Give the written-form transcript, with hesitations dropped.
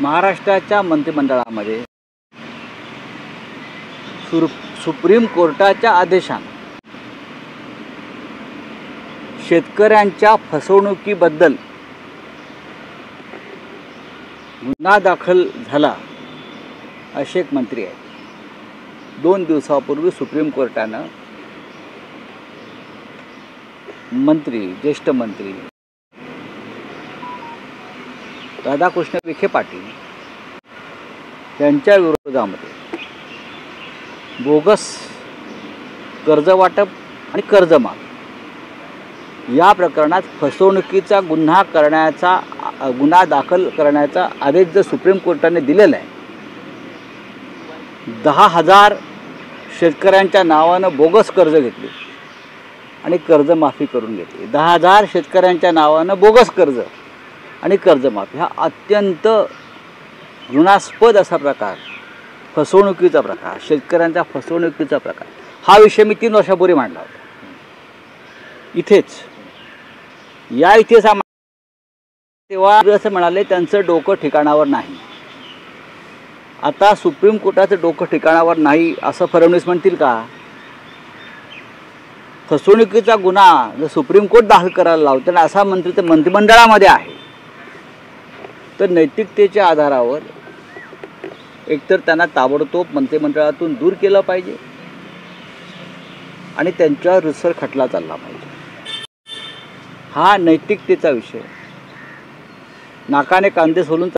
महाराष्ट्राच्या मंत्रिमंडळामध्ये सुप्रीम कोर्टाच्या आदेशाने शेतकऱ्यांच्या फसवणुकीबद्दल गुन्हा दाखल झाला असे एक मंत्री आहेत। 2 दिवसापूर्वी सुप्रीम कोर्टानं ज्येष्ठ मंत्री राधाकृष्ण विखे पाटील यांच्या विरोधामध्ये बोगस कर्ज वाटप आणि कर्जमाफी या प्रकरणात फसवणुकीचा गुन्हा दाखल करण्याचा आदेश जो सुप्रीम कोर्टाने दिलेला आहे, 10,000 शेतकऱ्यांच्या नावानं बोगस कर्ज घेतले आणि कर्जमाफी करून घेतली। 10,000 शेतकऱ्यांच्या नावानं बोगस कर्ज आणि कर्जमाफी हा अत्यंत घृणास्पद असा प्रकार, फसवणुकीचा प्रकार, शेतकऱ्यांच्या फसवणुकीचा प्रकार। हा विषय मी 3 वर्षापूर्वी मांडला होता इथेच। तेव्हा असं म्हणाले त्यांचं डोकं ठिकाणावर नाही। आता सुप्रीम कोर्टाचं डोकं ठिकाणावर नाही असं फडणवीस म्हणतील का? फसवणुकीचा गुन्हा जर सुप्रीम कोर्ट दाखल करायला लावतो आणि असा मंत्री तर मंत्रिमंडळामध्ये आहे, तर नैतिकतेच्या आधारावर एकतर त्यांना ताबडतोब मंत्रिमंडळातून दूर केलं पाहिजे आणि त्यांच्यावर रितसर खटला चालला पाहिजे। हा नैतिकतेचा विषय, नाकाने कांदे सोलून